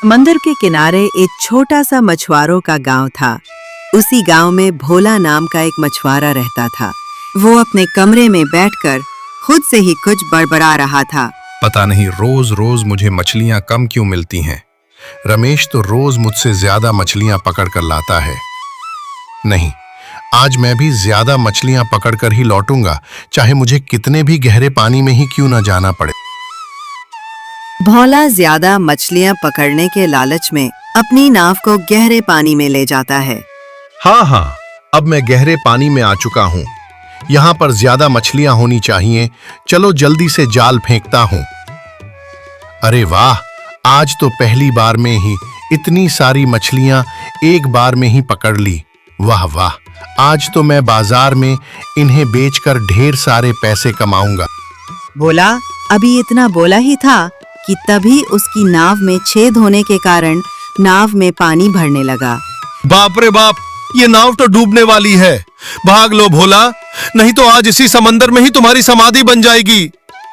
समंदर के किनारे एक छोटा सा मछुआरों का गांव था। उसी गांव में भोला नाम का एक मछुआरा रहता था। वो अपने कमरे में बैठकर खुद से ही कुछ बड़बड़ा रहा था। पता नहीं रोज रोज मुझे मछलियां कम क्यों मिलती हैं। रमेश तो रोज मुझसे ज्यादा मछलियां पकड़ कर लाता है। नहीं, आज मैं भी ज्यादा मछलियां पकड़ कर ही लौटूंगा, चाहे मुझे कितने भी गहरे पानी में ही क्यों ना जाना पड़े। भोला ज्यादा मछलियां पकड़ने के लालच में अपनी नाव को गहरे पानी में ले जाता है। हाँ, अब मैं गहरे पानी में आ चुका हूँ। यहाँ पर ज्यादा मछलियां होनी चाहिए। चलो जल्दी से जाल फेंकता हूँ। अरे वाह, आज तो पहली बार में ही इतनी सारी मछलियां एक बार में ही पकड़ ली। वाह वाह, आज तो मैं बाजार में इन्हें बेचकर ढेर सारे पैसे कमाऊंगा। भोला अभी इतना बोला ही था कि तभी उसकी नाव में छेद होने के कारण नाव में पानी भरने लगा। बाप रे बाप, ये नाव तो डूबने वाली है। भाग लो भोला, नहीं तो आज इसी समंदर में ही तुम्हारी समाधि बन जाएगी।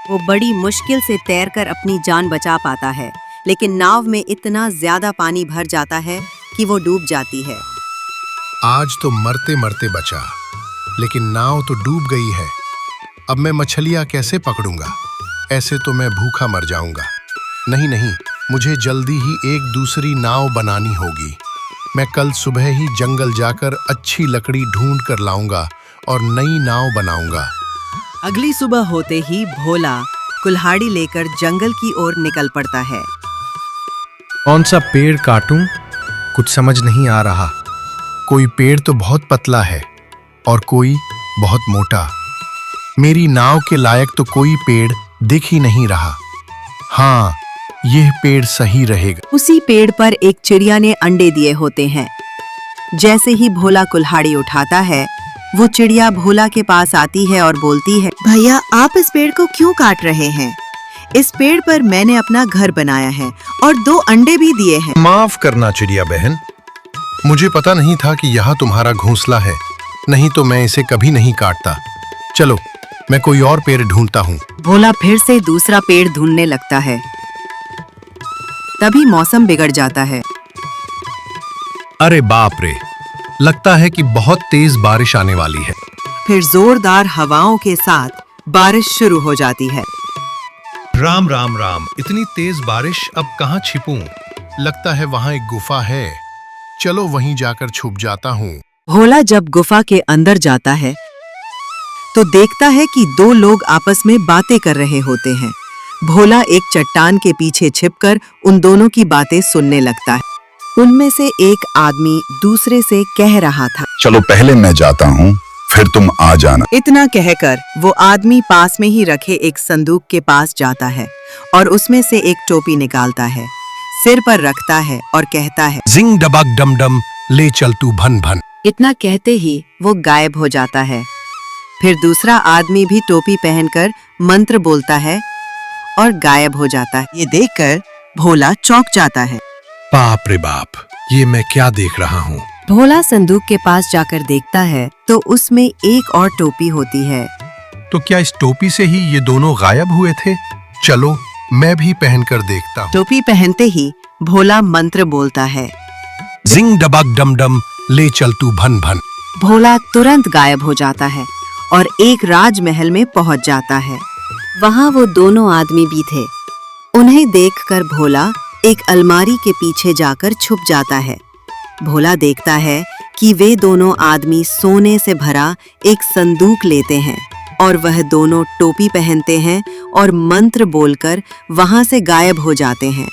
वो बड़ी मुश्किल से तैरकर अपनी जान बचा पाता है, लेकिन नाव में इतना ज्यादा पानी भर जाता है कि वो डूब जाती है। आज तो मरते मरते बचा, लेकिन नाव तो डूब गई है। अब मैं मछलियां कैसे पकड़ूंगा? ऐसे तो मैं भूखा मर जाऊंगा। नहीं, मुझे जल्दी ही एक दूसरी नाव बनानी होगी। मैं कल सुबह ही जंगल जाकर अच्छी लकड़ी ढूंढ कर लाऊंगा और नई नाव बनाऊंगा। अगली सुबह होते ही भोला कुल्हाड़ी लेकर जंगल की ओर निकल पड़ता है। कौन सा पेड़ काटूं? कुछ समझ नहीं आ रहा। कोई पेड़ तो बहुत पतला है और कोई बहुत मोटा। मेरी नाव के लायक तो कोई पेड़ दिख ही नहीं रहा। हाँ, यह पेड़ सही रहेगा। उसी पेड़ पर एक चिड़िया ने अंडे दिए होते हैं। जैसे ही भोला कुल्हाड़ी उठाता है, वो चिड़िया भोला के पास आती है और बोलती है, भैया आप इस पेड़ को क्यों काट रहे हैं? इस पेड़ पर मैंने अपना घर बनाया है और 2 अंडे भी दिए हैं। माफ करना चिड़िया बहन, मुझे पता नहीं था कि यहाँ तुम्हारा घोंसला है, नहीं तो मैं इसे कभी नहीं काटता। चलो मैं कोई और पेड़ ढूंढता हूँ। भोला फिर से दूसरा पेड़ ढूंढने लगता है। तभी मौसम बिगड़ जाता है। अरे बाप रे, लगता है कि बहुत तेज बारिश आने वाली है। फिर जोरदार हवाओं के साथ बारिश शुरू हो जाती है। राम राम राम, इतनी तेज बारिश, अब कहाँ छिपूं? लगता है वहाँ एक गुफा है। चलो वहीं जाकर छुप जाता हूँ। भोला जब गुफा के अंदर जाता है तो देखता है कि 2 लोग आपस में बातें कर रहे होते हैं। भोला एक चट्टान के पीछे छिपकर उन दोनों की बातें सुनने लगता है। उनमें से एक आदमी दूसरे से कह रहा था, चलो पहले मैं जाता हूँ, फिर तुम आ जाना। इतना कहकर वो आदमी पास में ही रखे एक संदूक के पास जाता है और उसमें से एक टोपी निकालता है, सिर पर रखता है और कहता है, जिंग डबक डम डम, ले चल तू भन भन। इतना कहते ही वो गायब हो जाता है। फिर दूसरा आदमी भी टोपी पहनकर मंत्र बोलता है और गायब हो जाता है। ये देखकर भोला चौंक जाता है। बाप रे बाप, ये मैं क्या देख रहा हूँ? भोला संदूक के पास जाकर देखता है तो उसमें एक और टोपी होती है। तो क्या इस टोपी से ही ये दोनों गायब हुए थे? चलो मैं भी पहनकर देखता हूँ। टोपी पहनते ही भोला मंत्र बोलता है, जिंग डबक डम डम, ले चल तू भन भन। भोला तुरंत गायब हो जाता है और एक राजमहल में पहुंच जाता है। वहां वो दोनों आदमी भी थे। उन्हें देखकर भोला एक अलमारी के पीछे जाकर छुप जाता है। भोला देखता है कि वे दोनों आदमी सोने से भरा एक संदूक लेते हैं और वह दोनों टोपी पहनते हैं और मंत्र बोलकर वहां से गायब हो जाते हैं।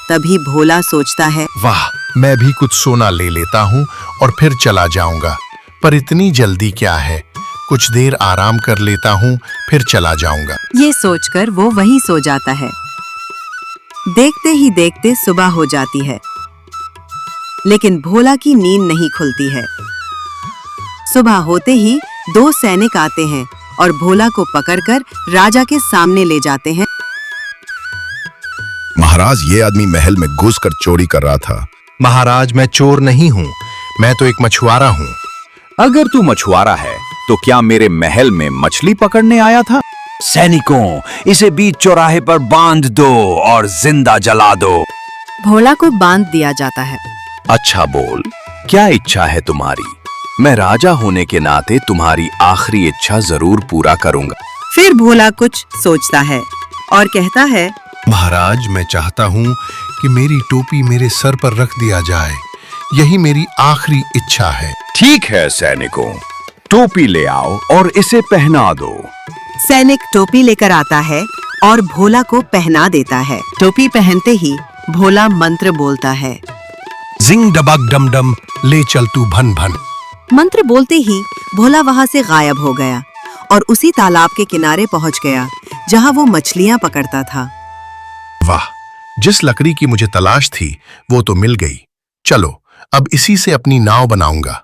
तभी भोला सोचता है, वाह, मैं भी कुछ सोना ले लेता हूँ और फिर चला जाऊंगा। पर इतनी जल्दी क्या है? कुछ देर आराम कर लेता हूँ, फिर चला जाऊंगा। ये सोचकर वो वहीं सो जाता है। देखते ही देखते सुबह हो जाती है, लेकिन भोला की नींद नहीं खुलती है। सुबह होते ही 2 सैनिक आते हैं और भोला को पकड़कर राजा के सामने ले जाते हैं। महाराज, ये आदमी महल में घुसकर चोरी कर रहा था। महाराज, मैं चोर नहीं हूँ, मैं तो एक मछुआरा हूँ। अगर तू मछुआरा है तो क्या मेरे महल में मछली पकड़ने आया था? सैनिकों, इसे बीच चौराहे पर बांध दो और जिंदा जला दो। भोला को बांध दिया जाता है। अच्छा बोल, क्या इच्छा है तुम्हारी? मैं राजा होने के नाते तुम्हारी आखिरी इच्छा जरूर पूरा करूंगा। फिर भोला कुछ सोचता है और कहता है, महाराज, मैं चाहता हूँ कि मेरी टोपी मेरे सर पर रख दिया जाए। यही मेरी आखिरी इच्छा है। ठीक है सैनिकों, टोपी ले आओ और इसे पहना दो। सैनिक टोपी लेकर आता है और भोला को पहना देता है। टोपी पहनते ही भोला मंत्र बोलता है। जिंग डबक डम डम, ले चल तू भन भन। मंत्र बोलते ही भोला वहां से गायब हो गया और उसी तालाब के किनारे पहुंच गया जहां वो मछलियां पकड़ता था। वाह, जिस लकड़ी की मुझे तलाश थी वो तो मिल गई। चलो अब इसी से अपनी नाव बनाऊंगा।